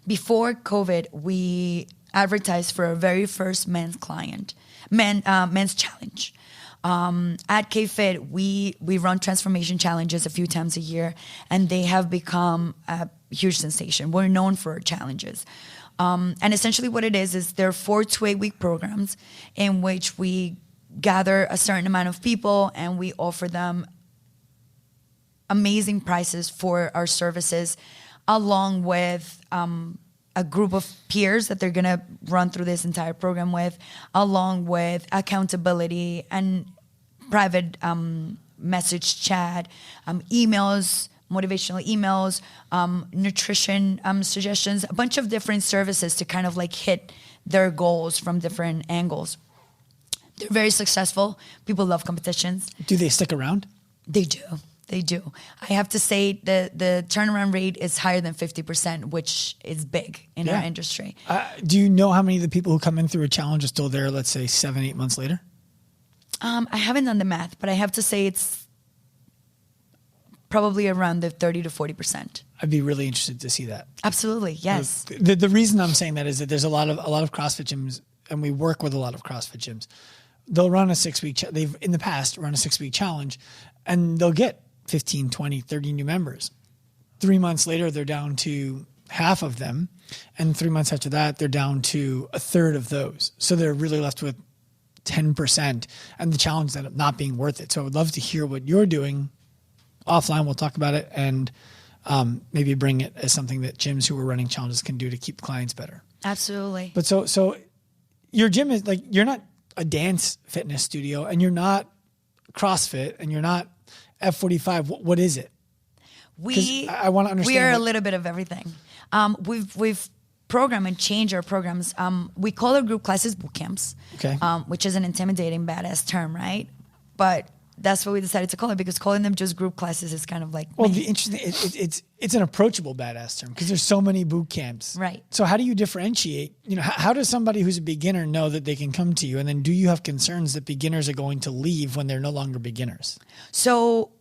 before COVID, we advertised for our very first men's challenge. At K-Fit, we run transformation challenges a few times a year, and they have become a huge sensation. We're known for our challenges. And essentially what it is they're 4 to 8 week programs in which we gather a certain amount of people and we offer them amazing prices for our services, along with a group of peers that they're going to run through this entire program with, along with accountability and private message chat, emails, motivational emails, nutrition suggestions, a bunch of different services to kind of like hit their goals from different angles. They're very successful. People love competitions. Do they stick around? They do. They do. I have to say the turnaround rate is higher than 50%, which is big in our industry. Do you know how many of the people who come in through a challenge are still there, let's say 7-8 months later? I haven't done the math, but I have to say it's probably around the 30 to 40%. I'd be really interested to see that. Absolutely, yes. The reason I'm saying that is that there's a lot of CrossFit gyms, and we work with a lot of CrossFit gyms. They'll run a 6-week, they've in the past run a 6-week challenge, and they'll get 15, 20, 30 new members. 3 months later, they're down to half of them. And 3 months after that, they're down to a third of those. So they're really left with 10%. And the challenge ended up not being worth it. So I would love to hear what you're doing offline. We'll talk about it and maybe bring it as something that gyms who are running challenges can do to keep clients better. Absolutely. But so your gym is like, you're not a dance fitness studio, and you're not CrossFit, and you're not F45. What is it? I want to understand. We are a little bit of everything. We've programmed and changed our programs. We call our group classes boot camps, okay. Which is an intimidating, badass term, right? But that's what we decided to call it, because calling them just group classes is kind of like, well, the interesting, it's an approachable badass term because there's so many boot camps. Right. So how do you differentiate? How does somebody who's a beginner know that they can come to you? And then do you have concerns that beginners are going to leave when they're no longer beginners? So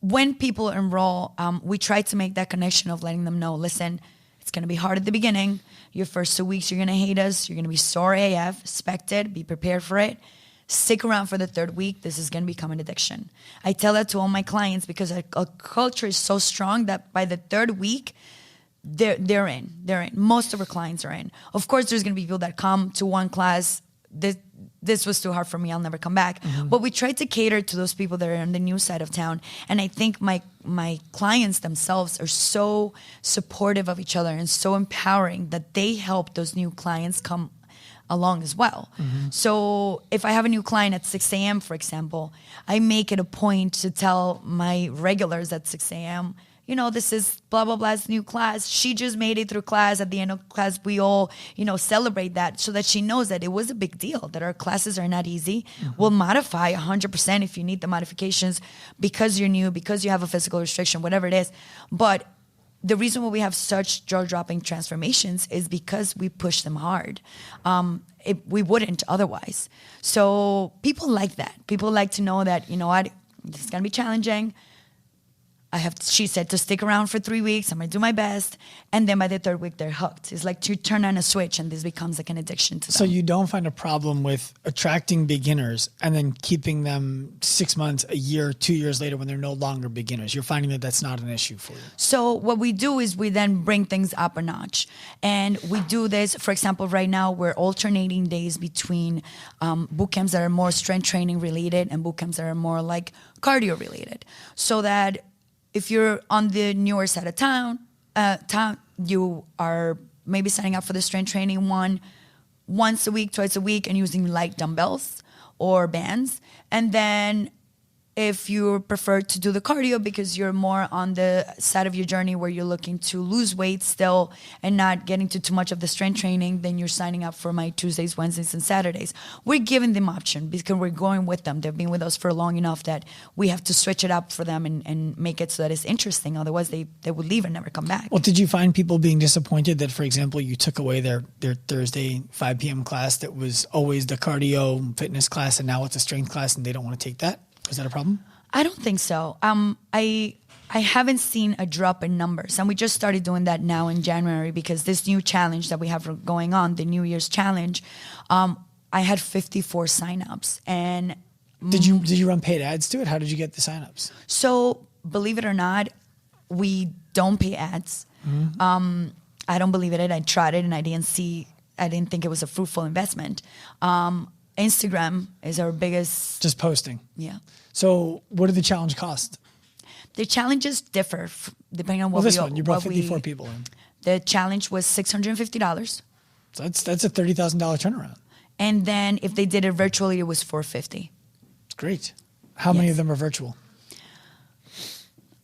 when people enroll, we try to make that connection of letting them know, listen, it's going to be hard at the beginning. Your first 2 weeks, you're going to hate us. You're going to be sore AF, expect it, be prepared for it. Stick around for the third week. This is going to become an addiction. I tell that to all my clients because our culture is so strong that by the third week, they're in. Most of our clients are in. Of course, there's going to be people that come to one class. This was too hard for me. I'll never come back. Mm-hmm. But we try to cater to those people that are on the new side of town. And I think my clients themselves are so supportive of each other and so empowering that they help those new clients come along as well. Mm-hmm. So if I have a new client at 6 a.m., for example, I make it a point to tell my regulars at 6 a.m., this is blah, blah, blah's new class. She just made it through class. At the end of class, we all, celebrate that so that she knows that it was a big deal, that our classes are not easy. Mm-hmm. We'll modify 100% if you need the modifications because you're new, because you have a physical restriction, whatever it is. But the reason why we have such jaw-dropping transformations is because we push them hard. We wouldn't otherwise. So people like that. People like to know that, this is going to be challenging. She said to stick around for 3 weeks. I'm going to do my best. And then by the third week, they're hooked. It's like to turn on a switch and this becomes like an addiction to them. So you don't find a problem with attracting beginners and then keeping them 6 months, a year, 2 years later when they're no longer beginners. You're finding that that's not an issue for you. So what we do is we then bring things up a notch. And we do this, for example, right now we're alternating days between boot camps that are more strength training related and boot camps that are more like cardio related. So that if you're on the newer side of town, you are maybe signing up for the strength training one once a week, twice a week, and using light dumbbells or bands. And then if you prefer to do the cardio because you're more on the side of your journey where you're looking to lose weight still and not getting to too much of the strength training, then you're signing up for my Tuesdays, Wednesdays, and Saturdays. We're giving them option because we're going with them. They've been with us for long enough that we have to switch it up for them and make it so that it's interesting. Otherwise, they would leave and never come back. Well, did you find people being disappointed that, for example, you took away their Thursday 5 p.m. class that was always the cardio fitness class and now it's a strength class and they don't want to take that? Is that a problem? I don't think so. I haven't seen a drop in numbers. And we just started doing that now in January because this new challenge that we have going on, the New Year's challenge, I had 54 signups. And did you run paid ads to it? How did you get the signups? So believe it or not, we don't pay ads. Mm-hmm. I don't believe it. I tried it and I didn't think it was a fruitful investment. Instagram is our biggest. Just posting. Yeah. So what did the challenge cost? The challenges differ depending on what this one, you brought 54 people in. The challenge was $650. So that's a $30,000 turnaround. And then if they did it virtually, it was $450. It's great. How many of them are virtual?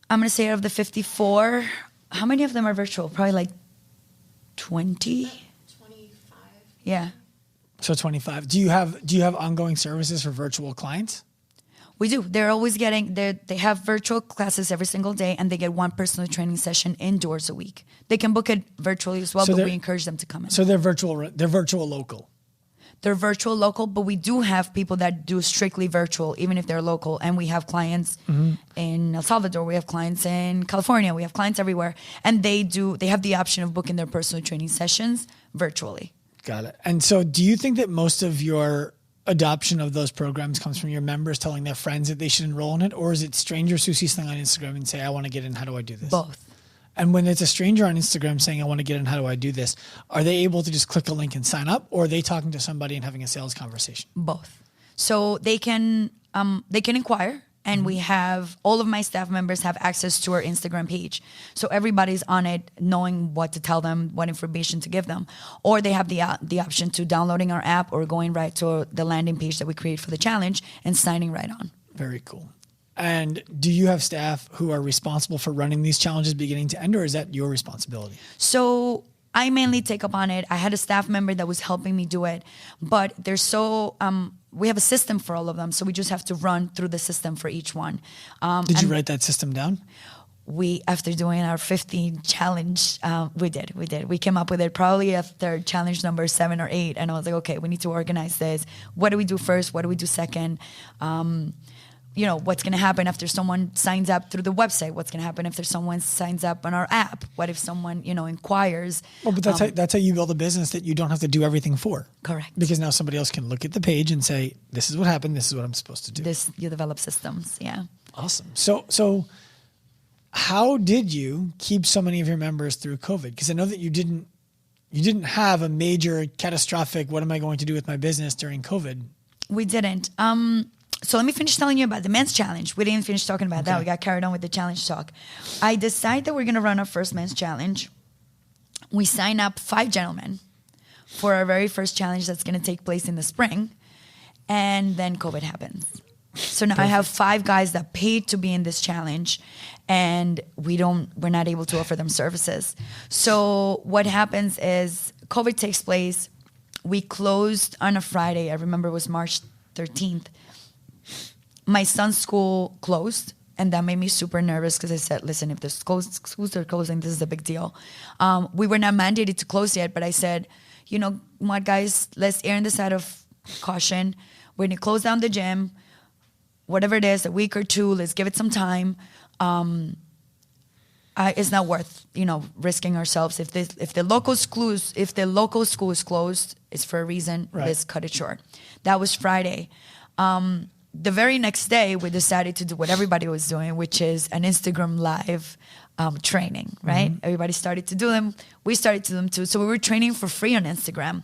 I'm going to say out of the 54, how many of them are virtual? Probably like 20? 25. Yeah. So 25. Do you have ongoing services for virtual clients? We do. They're always getting, they have virtual classes every single day, and they get one personal training session indoors a week. They can book it virtually as well, So but they're- we encourage them to come in. So they're virtual local. They're virtual local, but we do have people that do strictly virtual, even if they're local. And we have clients in El Salvador, we have clients in California, we have clients everywhere. And they have the option of booking their personal training sessions virtually. Got it. And so do you think that most of your adoption of those programs comes from your members telling their friends that they should enroll in it? Or is it strangers who see something on Instagram and say, I want to get in, how do I do this? Both. And when it's a stranger on Instagram saying, I want to get in, how do I do this? Are they able to just click a link and sign up? Or are they talking to somebody and having a sales conversation? Both. So they can inquire, and we have, all of my staff members have access to our Instagram page. So everybody's on it knowing what to tell them, what information to give them. Or they have the option to downloading our app or going right to the landing page that we create for the challenge and signing right on. Very cool. And do you have staff who are responsible for running these challenges beginning to end, or is that your responsibility? So I mainly take up on it. I had a staff member that was helping me do it, but they're so, we have a system for all of them. So we just have to run through the system for each one. Did you write that system down? We, after doing our 15 challenge, we did. We came up with it probably after challenge number 7 or 8. And I was like, okay, we need to organize this. What do we do first? What do we do second? What's going to happen after someone signs up through the website? What's going to happen if there's someone signs up on our app? What if someone, inquires? Well, but that's how you build a business that you don't have to do everything for. Correct. Because now somebody else can look at the page and say, this is what happened. This is what I'm supposed to do. You develop systems. Yeah. Awesome. So how did you keep so many of your members through COVID? Because I know that you didn't have a major catastrophic, what am I going to do with my business during COVID? We didn't. So let me finish telling you about the men's challenge. We didn't finish talking about that. We got carried on with the challenge talk. I decided that we're going to run our first men's challenge. We sign up 5 gentlemen for our very first challenge that's going to take place in the spring. And then COVID happens. So now I have 5 guys that paid to be in this challenge, and we're not able to offer them services. So what happens is COVID takes place. We closed on a Friday. I remember it was March 13th. My son's school closed, and that made me super nervous because I said, listen, if the schools are closing, this is a big deal. We were not mandated to close yet, but I said, you know what, guys, let's err on the side of caution. We're going to close down the gym, whatever it is, a week or 2, let's give it some time. It's not worth, risking ourselves. If the local school is closed, it's for a reason. Right. Let's cut it short. That was Friday. The very next day, we decided to do what everybody was doing, which is an Instagram live training, right? Mm-hmm. Everybody started to do them. We started to do them too. So we were training for free on Instagram.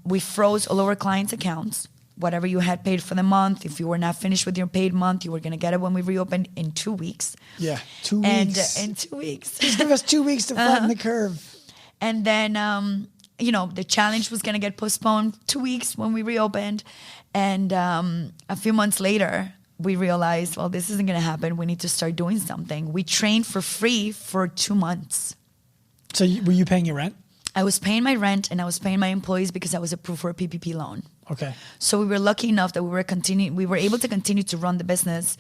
We froze all of our clients' accounts. Whatever you had paid for the month, if you were not finished with your paid month, you were going to get it when we reopened in 2 weeks. Yeah, 2 weeks. And in 2 weeks. Just give us 2 weeks to flatten the curve. And then, the challenge was going to get postponed 2 weeks when we reopened. And a few months later, we realized, well, this isn't going to happen. We need to start doing something. We trained for free for 2 months. So were you paying your rent? I was paying my rent, and I was paying my employees because I was approved for a PPP loan. Okay. So we were lucky enough that we were able to continue to run the business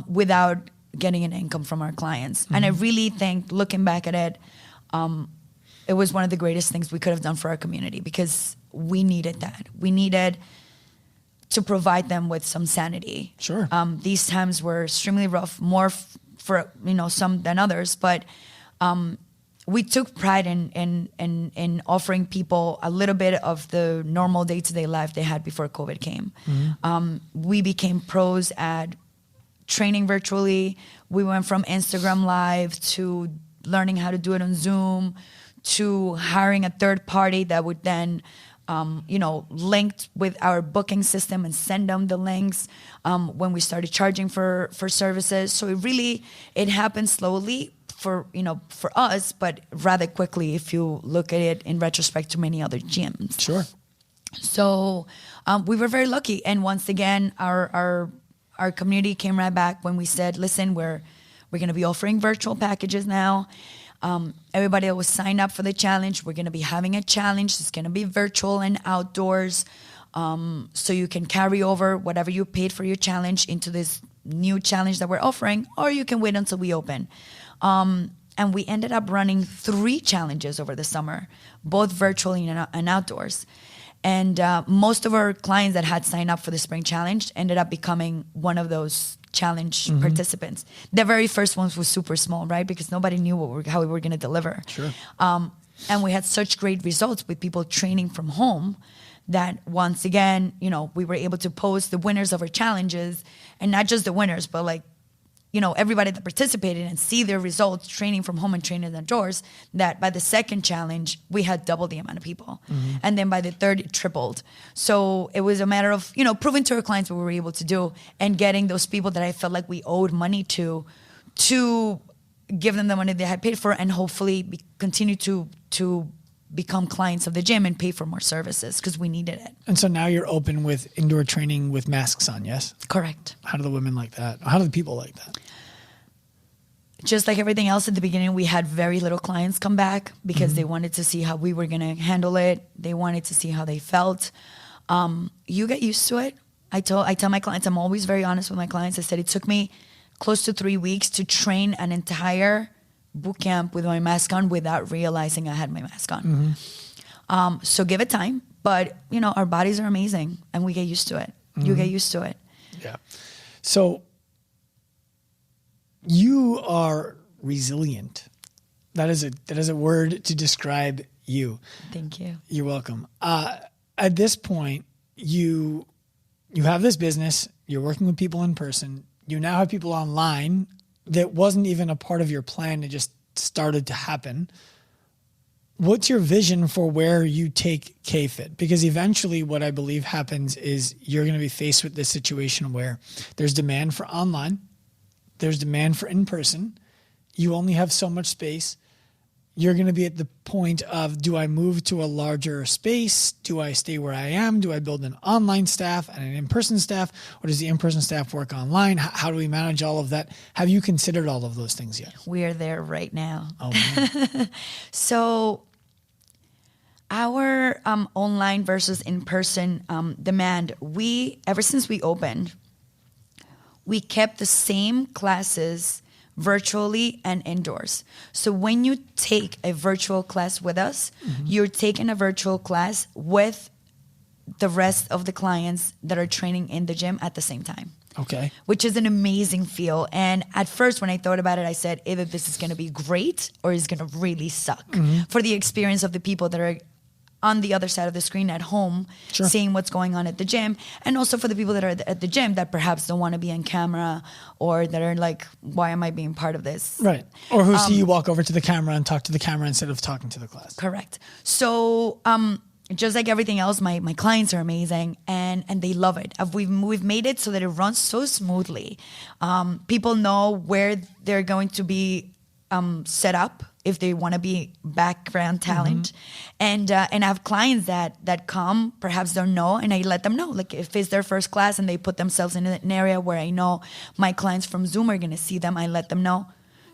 without getting an income from our clients. Mm-hmm. And I really think, looking back at it, it was one of the greatest things we could have done for our community, because we needed that. We needed to provide them with some sanity. Sure. These times were extremely rough, more for some than others, but we took pride in offering people a little bit of the normal day-to-day life they had before COVID came. Mm-hmm. We became pros at training virtually. We went from Instagram Live to learning how to do it on Zoom, to hiring a third party that would then linked with our booking system and send them the links when we started charging for services. So it happened slowly for us, but rather quickly if you look at it in retrospect to many other gyms. Sure. So we were very lucky. And once again, our community came right back when we said, listen, we're We're going to be offering virtual packages now. Everybody that was signed up for the challenge, we're going to be having a challenge. It's going to be virtual and outdoors. So you can carry over whatever you paid for your challenge into this new challenge that we're offering, or you can wait until we open. And we ended up running 3 challenges over the summer, both virtually and outdoors. And most of our clients that had signed up for the spring challenge ended up becoming one of those challenge participants. The very first ones was super small, right? Because nobody knew how we were going to deliver. Sure. And we had such great results with people training from home that once again, we were able to post the winners of our challenges, and not just the winners, but like, everybody that participated and see their results training from home and training indoors, that by the second challenge, we had double the amount of people. And then by the third, it tripled. So it was a matter of, proving to our clients what we were able to do and getting those people that I felt like we owed money to give them the money they had paid for, and hopefully continue to become clients of the gym and pay for more services because we needed it. And so now you're open with indoor training with masks on, yes? Correct. How do the women like that? How do the people like that? Just like everything else at the beginning, we had very little clients come back because they wanted to see how we were going to handle it. They wanted to see how they felt. You get used to it. I tell my clients, I'm always very honest with my clients. I said it took me close to 3 weeks to train an entire boot camp with my mask on without realizing I had my mask on. So give it time, but our bodies are amazing and we get used to it. You get used to it. Yeah. So you are resilient. That is a word to describe you. Thank you. You're welcome. At this point, you have this business, you're working with people in person, you now have people online. That wasn't even a part of your plan. It just started to happen. What's your vision for where you take K-Fit? Because eventually what I believe happens is you're going to be faced with this situation where there's demand for online, there's demand for in-person. You only have so much space. You're going to be at the point of, do I move to a larger space? Do I stay where I am? Do I build an online staff and an in-person staff? Or does the in-person staff work online? How do we manage all of that? Have you considered all of those things yet? We are there right now. Oh, man. So our online versus in-person demand, ever since we opened, we kept the same classes virtually and indoors. So when you take a virtual class with us, you're taking a virtual class with the rest of the clients that are training in the gym at the same time. Okay. Which is an amazing feel. And at first when I thought about it, I said, either this is going to be great or it's going to really suck for the experience of the people that are on the other side of the screen at home, seeing what's going on at the gym, and also for the people that are at the gym that perhaps don't want to be on camera or that are like, why am I being part of this? Right. Or who see you walk over to the camera and talk to the camera instead of talking to the class. Correct. So just like everything else, my clients are amazing and they love it. We've made it so that it runs so smoothly. People know where they're going to be set up if they want to be background talent. And I have clients that come, perhaps don't know, and I let them know. Like if it's their first class and they put themselves in an area where I know my clients from Zoom are going to see them, I let them know,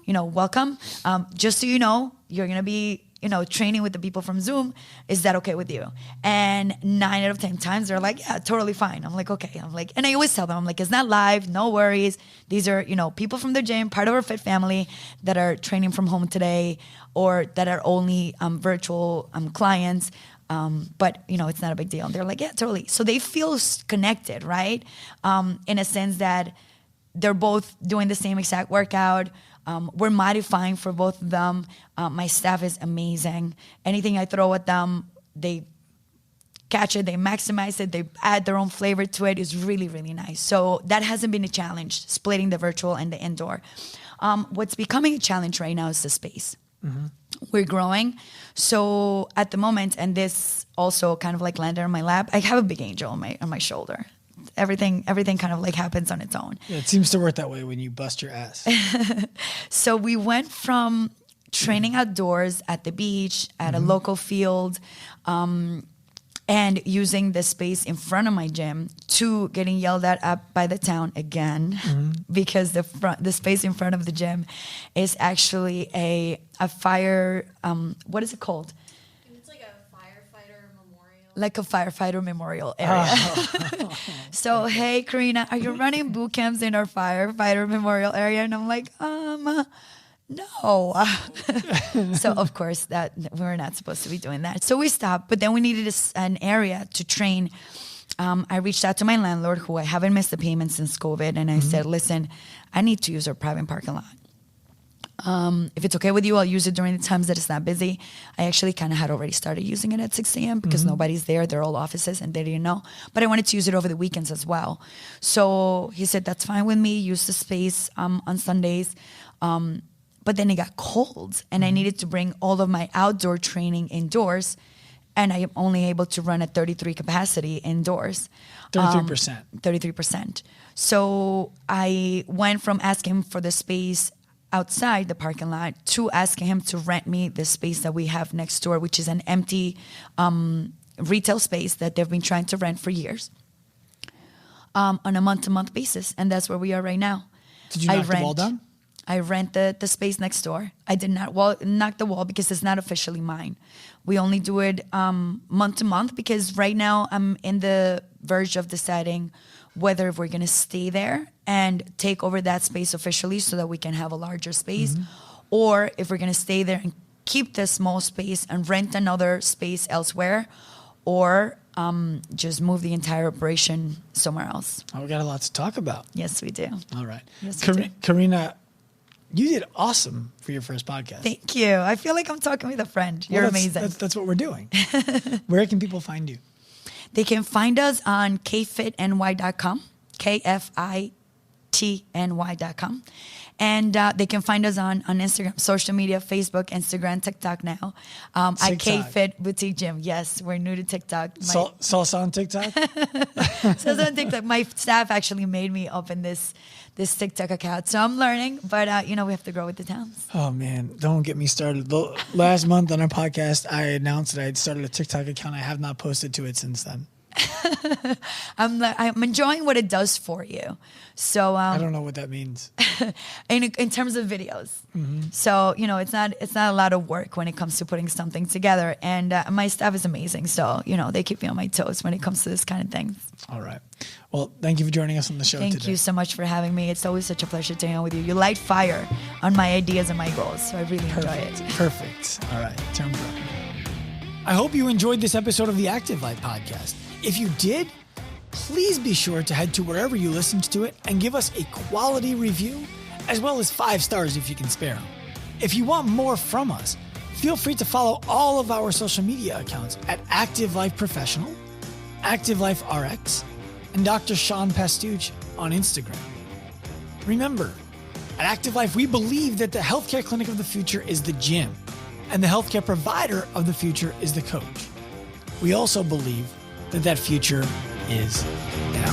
welcome. Just so you know, you're going to be, training with the people from Zoom. Is that okay with you? And 9 out of 10 times they're like, yeah, totally fine. I'm like, okay. And I always tell them, I'm like, it's not live, no worries. These are, people from the gym, part of our fit family that are training from home today or that are only virtual clients. But it's not a big deal. And they're like, yeah, totally. So they feel connected, right? In a sense that they're both doing the same exact workout. We're modifying for both of them. My staff is amazing. Anything I throw at them, they catch it, they maximize it, they add their own flavor to it. It's really, really nice. So that hasn't been a challenge, splitting the virtual and the indoor. What's becoming a challenge right now is the space. We're growing. So at the moment, and this also kind of like landed on my lap, I have a big angel on my shoulder. Everything kind of like happens on its own. Yeah, it seems to work that way when you bust your ass. So we went from training outdoors at the beach, at a local field, and using the space in front of my gym to getting yelled at up by the town again because the space in front of the gym is actually a fire, what is it called? It's like a firefighter memorial. Like a firefighter memorial area. So, hey, Karina, are you running boot camps in our firefighter memorial area? And I'm like, no. So, of course, that we're not supposed to be doing that. So we stopped, but then we needed an area to train. I reached out to my landlord, who I haven't missed the payment since COVID, and I said, listen, I need to use our private parking lot. If it's okay with you, I'll use it during the times that it's not busy. I actually kind of had already started using it at 6 a.m. because nobody's there. They're all offices and they didn't know. But I wanted to use it over the weekends as well. So he said, that's fine with me. Use the space on Sundays. But then it got cold and I needed to bring all of my outdoor training indoors. And I am only able to run at 33 capacity indoors. 33%. 33%. So I went from asking for the space outside the parking lot to asking him to rent me the space that we have next door, which is an empty retail space that they've been trying to rent for years on a month-to-month basis. And that's where we are right now. Did you knock the wall down? I rent the space next door. I did not knock the wall because it's not officially mine. We only do it month to month because right now I'm in the verge of deciding whether we're going to stay there and take over that space officially so that we can have a larger space, or if we're going to stay there and keep the small space and rent another space elsewhere, or just move the entire operation somewhere else. Oh, we got a lot to talk about. Yes, we do. All right. Yes, we do. Karina, you did awesome for your first podcast. Thank you. I feel like I'm talking with a friend. You're amazing. That's what we're doing. Where can people find you? They can find us on kfitny.com, KFITNY.com. And they can find us on Instagram, social media, Facebook, Instagram, TikTok now. At KFit Boutique Gym. Yes, we're new to TikTok. Salsa on TikTok? Salsa on TikTok. My staff actually made me open this TikTok account. So I'm learning, but we have to grow with the times. Oh, man. Don't get me started. Last month on our podcast, I announced that I had started a TikTok account. I have not posted to it since then. I'm enjoying what it does for you. So I don't know what that means. in terms of videos. So it's not a lot of work when it comes to putting something together. And my staff is amazing. So they keep me on my toes when it comes to this kind of things. All right. Well, thank you for joining us on the show today. Thank you so much for having me. It's always such a pleasure to hang out with you. You light fire on my ideas and my goals. So I really enjoy it. Perfect. All right. Terms up. I hope you enjoyed this episode of the Active Life Podcast. If you did, please be sure to head to wherever you listened to it and give us a quality review, as well as 5 stars if you can spare them. If you want more from us, feel free to follow all of our social media accounts at Active Life Professional, Active Life RX, and Dr. Sean Pastuch on Instagram. Remember, at Active Life, we believe that the healthcare clinic of the future is the gym, and the healthcare provider of the future is the coach. We also believe that future is now.